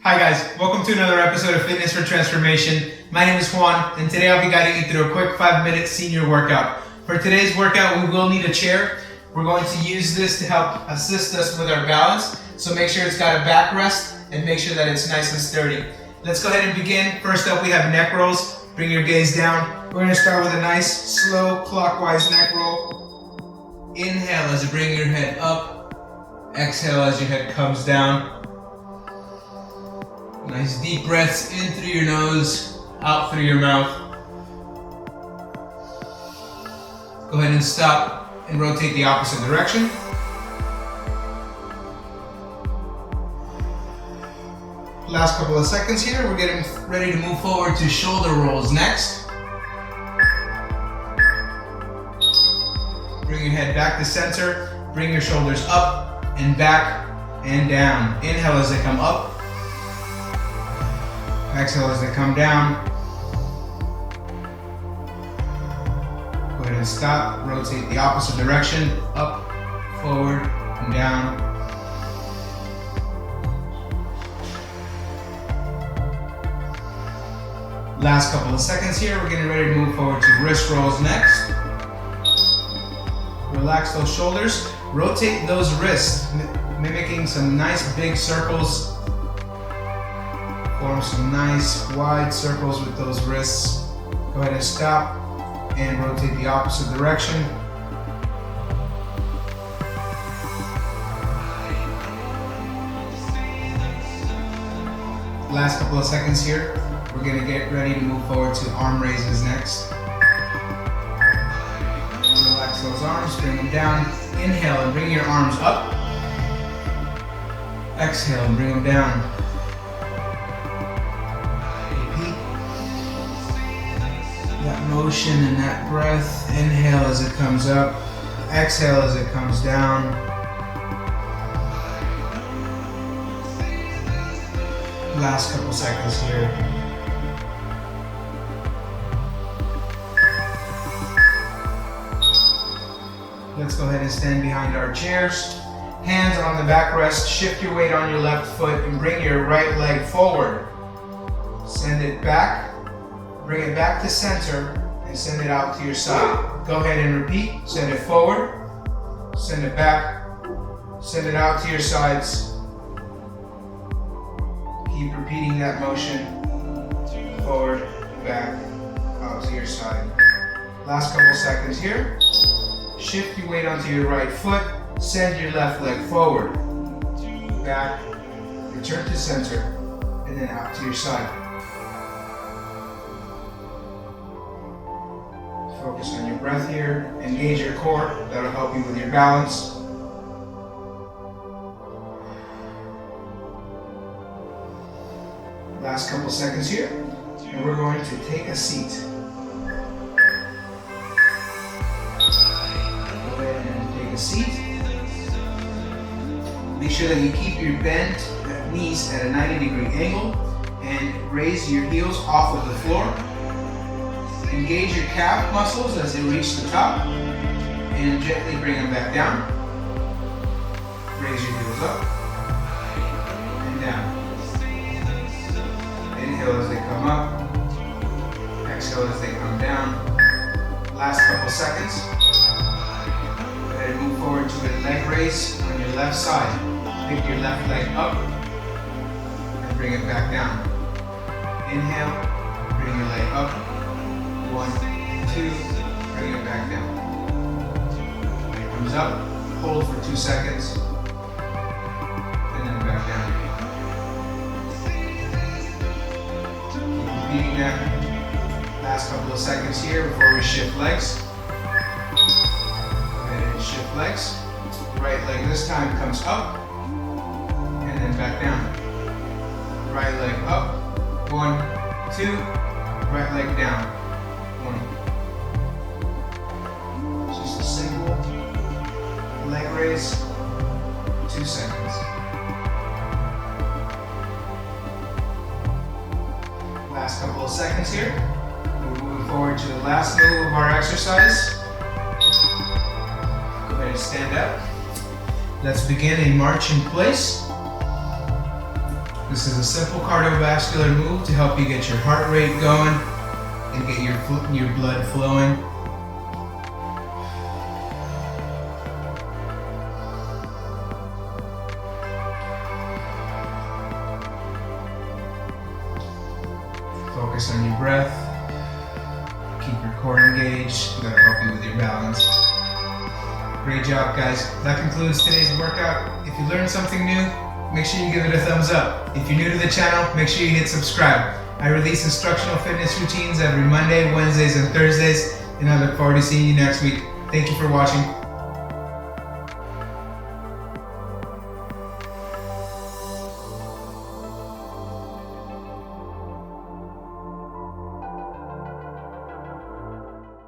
Hi guys, welcome to another episode of Fitness for Transformation. My name is Juan, and today I'll be guiding you through a quick 5-minute senior workout. For today's workout, we will need a chair. We're going to use this to help assist us with our balance, so make sure it's got a backrest and make sure that it's nice and sturdy. Let's go ahead and begin. First up, we have neck rolls. Bring your gaze down. We're going to start with a nice, slow, clockwise neck roll. Inhale as you bring your head up. Exhale as your head comes down. Nice deep breaths in through your nose, out through your mouth. Go ahead and stop and rotate the opposite direction. Last couple of seconds here. We're getting ready to move forward to shoulder rolls next. Bring your head back to center. Bring your shoulders up and back and down. Inhale as they come up. Exhale as they come down. Go ahead and stop. Rotate the opposite direction. Up, forward, and down. Last couple of seconds here. We're getting ready to move forward to wrist rolls next. Relax those shoulders. Rotate those wrists, mimicking some nice big circles. Form some nice wide circles with those wrists. Go ahead and stop and rotate the opposite direction. Last couple of seconds here. We're going to get ready to move forward to arm raises next. Relax those arms, bring them down. Inhale and bring your arms up. Exhale and bring them down. That motion and that breath. Inhale as it comes up. Exhale as it comes down. Last couple seconds here. Let's go ahead and stand behind our chairs. Hands on the backrest. Shift your weight on your left foot and bring your right leg forward. Send it back. Bring it back to center and send it out to your side. Go ahead and repeat. Send it forward, send it back, send it out to your sides. Keep repeating that motion. Forward, back, out to your side. Last couple seconds here. Shift your weight onto your right foot. Send your left leg forward, back, return to center, and then out to your side. Focus on your breath here. Engage your core. That'll help you with your balance. Last couple seconds here. And we're going to take a seat. Go ahead and take a seat. Make sure that you keep your bent knees at a 90-degree angle and raise your heels off of the floor. Engage your calf muscles as they reach the top and gently bring them back down. Raise your heels up and down. Inhale as they come up. Exhale as they come down. Last couple seconds. Go ahead and move forward to a leg raise on your left side. Pick your left leg up and bring it back down. Inhale, bring your leg up. 1, 2, bring it back down. When it comes up, hold for 2 seconds, and then back down. Keep repeating that. Last couple of seconds here before we shift legs. Go ahead and shift legs. Right leg this time comes up, and then back down. Right leg up. 1, 2, right leg down. Just a single leg raise, 2 seconds. Last couple of seconds here. We're moving forward to the last move of our exercise. Go ahead and stand up. Let's begin a march in place. This is a simple cardiovascular move to help you get your heart rate going and get your blood flowing. Focus on your breath. Keep your core engaged. That'll help you with your balance. Great job, guys. That concludes today's workout. If you learned something new, make sure you give it a thumbs up. If you're new to the channel, make sure you hit subscribe. I release instructional fitness routines every Monday, Wednesdays, and Thursdays, and I look forward to seeing you next week. Thank you for watching.